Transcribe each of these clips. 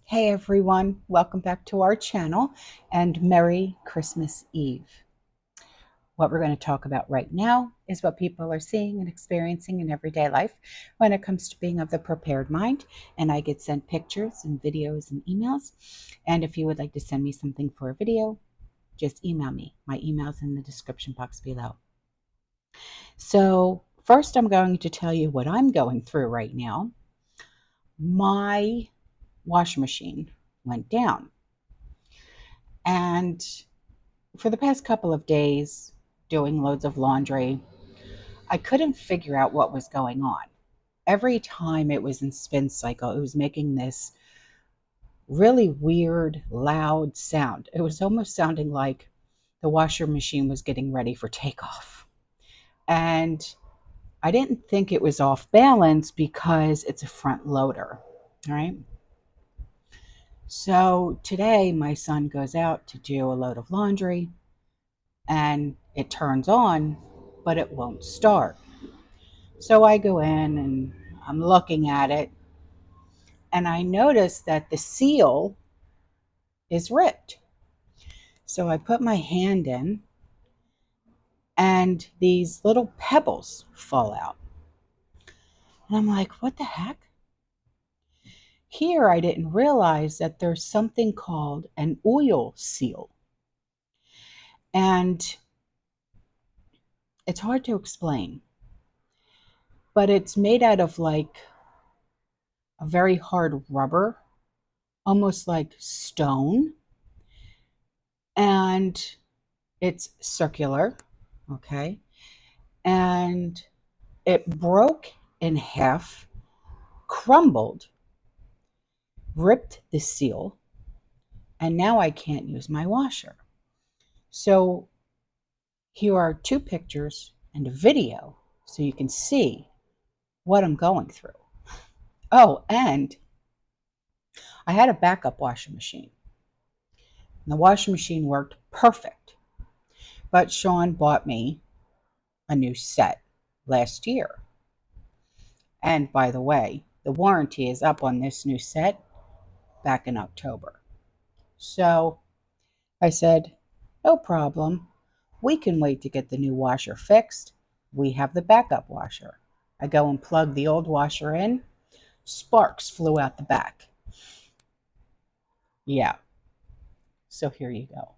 Hey everyone, welcome back to our channel and Merry Christmas Eve. What we're going to talk about right now is what people are seeing and experiencing in everyday life when it comes to being of the prepared mind. And I get sent pictures and videos and emails. And if you would like to send me something for a video, just email me. My email's in the description box below. So first I'm going to tell you what I'm going through right now. My washing machine went down. And for the past couple of days, doing loads of laundry, I couldn't figure out what was going on. Every time it was in spin cycle, it was making this really weird, loud sound. It was almost sounding like the washer machine was getting ready for takeoff. And I didn't think it was off balance because it's a front loader, right? So today, my son goes out to do a load of laundry and it turns on, but it won't start. So I go in and I'm looking at it and I notice that the seal is ripped. So I put my hand in and these little pebbles fall out. And I'm like, what the heck? Here I didn't realize that there's something called an oil seal. And it's hard to explain, but it's made out of like a very hard rubber, almost like stone. And it's circular, okay? And it broke in half, crumbled, ripped the seal, and now I can't use my washer. So here are two pictures and a video so you can see what I'm going through. Oh, and I had a backup washing machine. And the washing machine worked perfect. But Sean bought me a new set last year. And by the way, the warranty is up on this new set back in October. So I said, no problem. We can wait to get the new washer fixed. We have the backup washer. I go and plug the old washer in. Sparks flew out the back. Yeah, so here you go.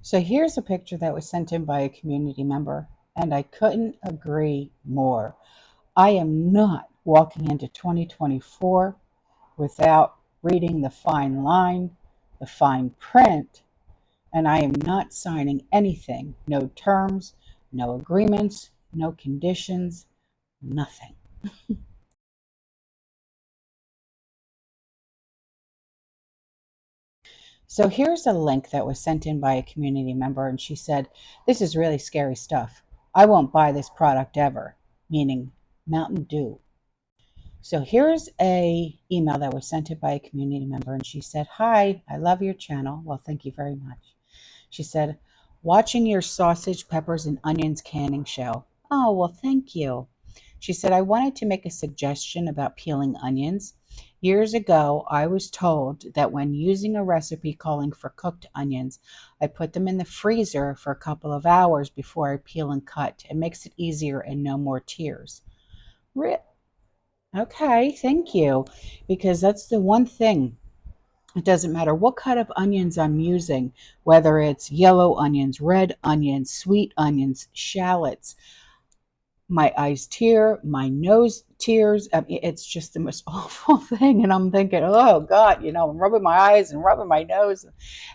So here's a picture that was sent in by a community member, and I couldn't agree more. I am not walking into 2024 without reading the fine line, the fine print, and I am not signing anything. No terms, no agreements, no conditions, nothing. So here's a link that was sent in by a community member, and she said, "This is really scary stuff. I won't buy this product ever," meaning Mountain Dew. So here's a email that was sent in by a community member, and she said, "Hi, I love your channel." Well, thank you very much. She said, "Watching your sausage, peppers, and onions canning show." Oh, well, thank you. She said, "I wanted to make a suggestion about peeling onions. Years ago, I was told that when using a recipe calling for cooked onions, I put them in the freezer for a couple of hours before I peel and cut. It makes it easier and no more tears." Okay, thank you. Because that's the one thing. It doesn't matter what kind of onions I'm using, whether it's yellow onions, red onions, sweet onions, shallots. My eyes tear, my nose tears. I mean, it's just the most awful thing. And I'm thinking, oh God, I'm rubbing my eyes and rubbing my nose.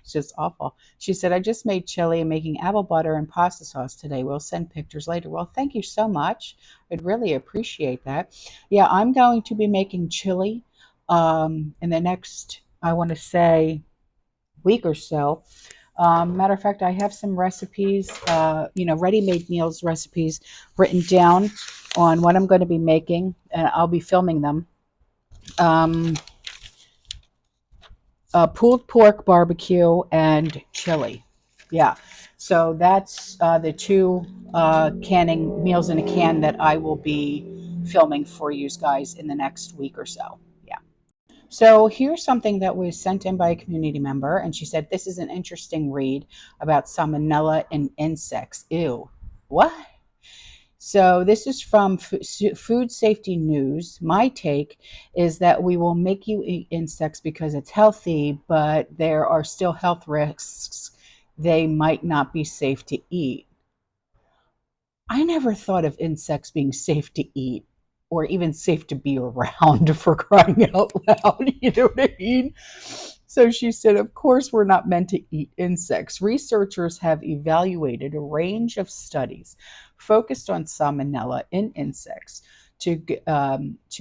It's just awful. She said, "I just made chili and making apple butter and pasta sauce today. We'll send pictures later." Well, thank you so much. I'd really appreciate that. Yeah, I'm going to be making chili in the next I want to say, week or so. Matter of fact, I have some recipes, ready-made meals recipes written down on what I'm going to be making, and I'll be filming them. Um, Pulled pork barbecue and chili. Yeah. So that's the two canning meals in a can that I will be filming for you guys in the next week or so. Yeah. So here's something that was sent in by a community member, and she said, "This is an interesting read about salmonella in insects." Ew. What? So this is from Food Safety News. My take is that we will make you eat insects because it's healthy, but there are still health risks. They might not be safe to eat. I never thought of insects being safe to eat or even safe to be around, for crying out loud. You know what I mean? So she said, of course, we're not meant to eat insects. Researchers have evaluated a range of studies focused on salmonella in insects to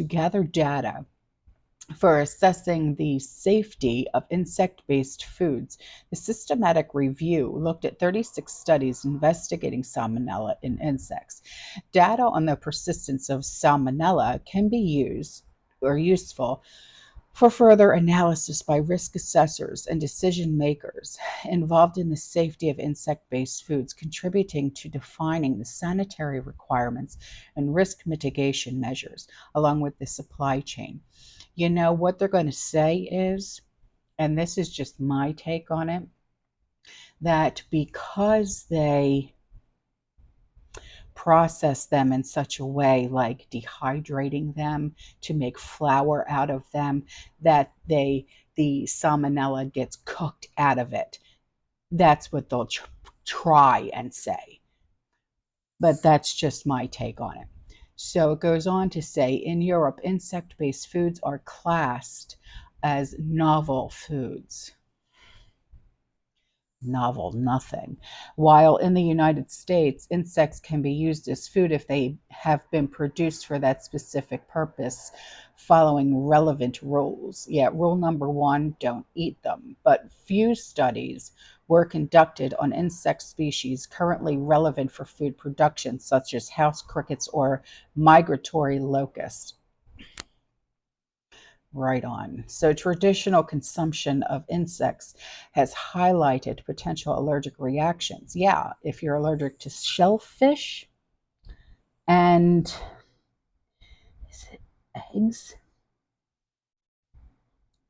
gather data for assessing the safety of insect-based foods. The systematic review looked at 36 studies investigating salmonella in insects. Data on the persistence of salmonella can be used or useful for further analysis by risk assessors and decision makers involved in the safety of insect-based foods, contributing to defining the sanitary requirements and risk mitigation measures along with the supply chain. You know what they're going to say is, and this is just my take on it, that because they process them in such a way, like dehydrating them to make flour out of them, that the salmonella gets cooked out of it. That's what they'll try and say. But that's just my take on it. So it goes on to say, in Europe, insect-based foods are classed as novel foods. Novel nothing. While in the United States, insects can be used as food if they have been produced for that specific purpose, following relevant rules. Yeah, rule number one, don't eat them. But few studies were conducted on insect species currently relevant for food production, such as house crickets or migratory locusts. Right on. So, traditional consumption of insects has highlighted potential allergic reactions. Yeah, if you're allergic to shellfish and is it eggs?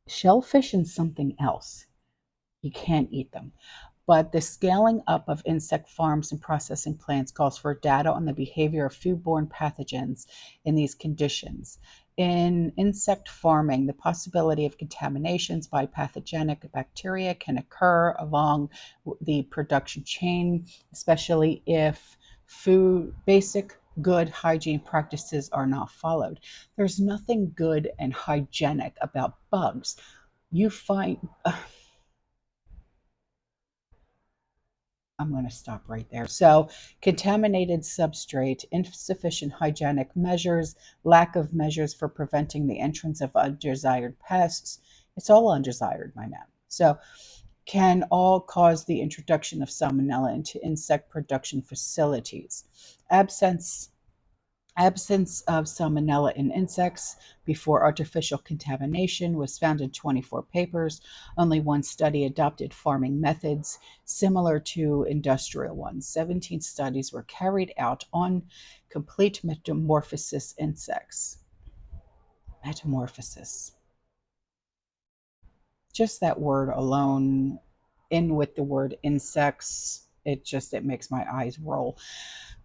Shellfish and something else. You can't eat them. But the scaling up of insect farms and processing plants calls for data on the behavior of foodborne pathogens in these conditions. In insect farming, the possibility of contaminations by pathogenic bacteria can occur along the production chain, especially if basic good hygiene practices are not followed. There's nothing good and hygienic about bugs. You find I'm going to stop right there. So, contaminated substrate, insufficient hygienic measures, lack of measures for preventing the entrance of undesired pests. It's all undesired, my man. So, can all cause the introduction of salmonella into insect production facilities. Absence Absence of salmonella in insects before artificial contamination was found in 24 papers. Only one study adopted farming methods similar to industrial ones. 17 studies were carried out on complete metamorphosis insects. Metamorphosis. Just that word alone, in with the word insects, it makes my eyes roll,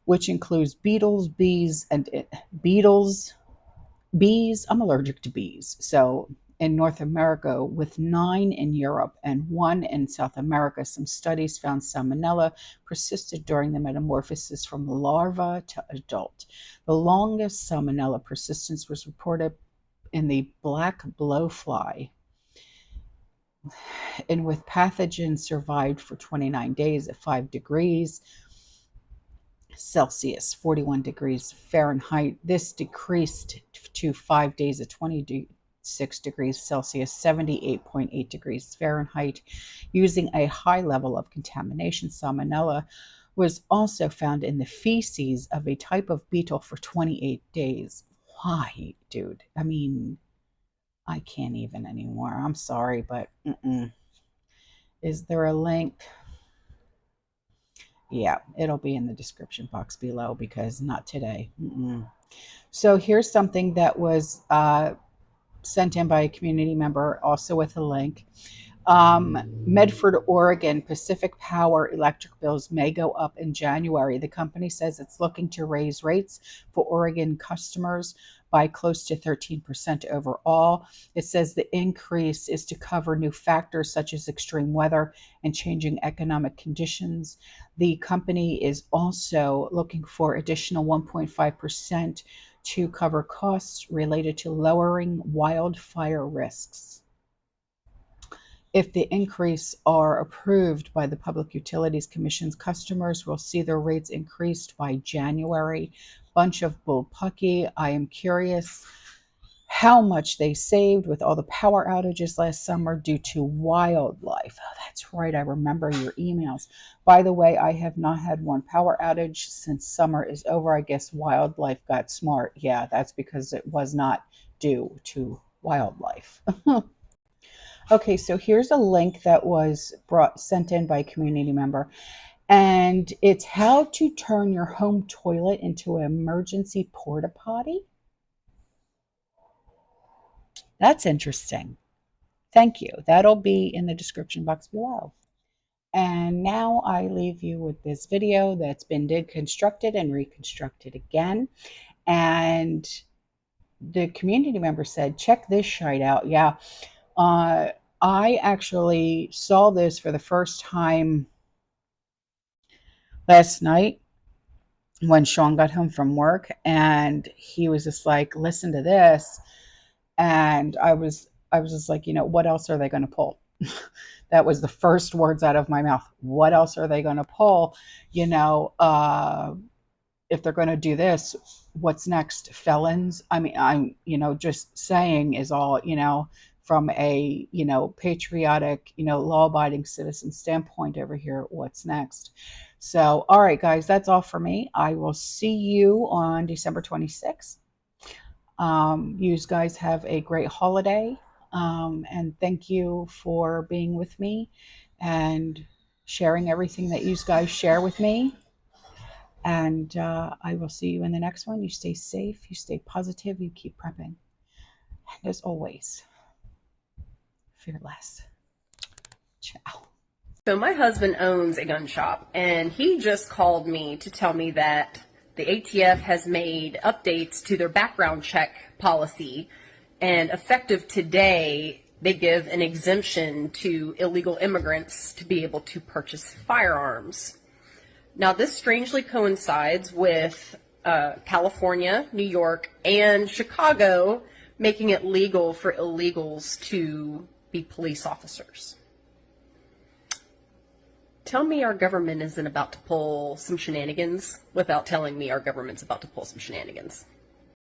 which includes beetles, bees, and beetles, bees. I'm allergic to bees. So in North America, with 9 in Europe and 1 in South America, some studies found salmonella persisted during the metamorphosis from larva to adult. The longest salmonella persistence was reported in the black blowfly, and with pathogens survived for 29 days at 5 degrees Celsius, 41 degrees Fahrenheit. This decreased to 5 days at 20 degrees Celsius, 78.8 degrees Fahrenheit, using a high level of contamination. Salmonella was also found in the feces of a type of beetle for 28 days. Why, dude? I mean, I can't even anymore. I'm sorry, but is there a link? Yeah, it'll be in the description box below because not today. So here's something that was sent in by a community member, also with a link. Medford, Oregon, Pacific Power electric bills may go up in January. The company says it's looking to raise rates for Oregon customers by close to 13% overall. It says the increase is to cover new factors such as extreme weather and changing economic conditions. The company is also looking for additional 1.5% to cover costs related to lowering wildfire risks. If the increase are approved by the Public Utilities Commission's, customers will see their rates increased by January. Bunch of bullpucky. I am curious how much they saved with all the power outages last summer due to wildlife. Oh, that's right. I remember your emails. By the way, I have not had one power outage since summer is over. I guess wildlife got smart. Yeah, that's because it was not due to wildlife. Okay, so here's a link that was sent in by a community member, and it's how to turn your home toilet into an emergency porta potty. That's interesting. Thank you. That'll be in the description box below. And now I leave you with this video that's been deconstructed and reconstructed again. And the community member said, check this shite out. Yeah. I actually saw this for the first time last night when Sean got home from work, and he was just like, listen to this. And I was just like, what else are they going to pull? That was the first words out of my mouth. What else are they going to pull? If they're going to do this, what's next? Felons? I mean, I'm, just saying is all, from a, patriotic, law-abiding citizen standpoint over here, what's next? So, all right, guys, that's all for me. I will see you on December 26th. You guys have a great holiday. And thank you for being with me and sharing everything that you guys share with me. And I will see you in the next one. You stay safe, you stay positive, you keep prepping. And as always, fear less. Ciao. So my husband owns a gun shop, and he just called me to tell me that the ATF has made updates to their background check policy, and effective today, they give an exemption to illegal immigrants to be able to purchase firearms. Now, this strangely coincides with California, New York, and Chicago making it legal for illegals to be police officers. Tell me our government isn't about to pull some shenanigans without telling me our government's about to pull some shenanigans.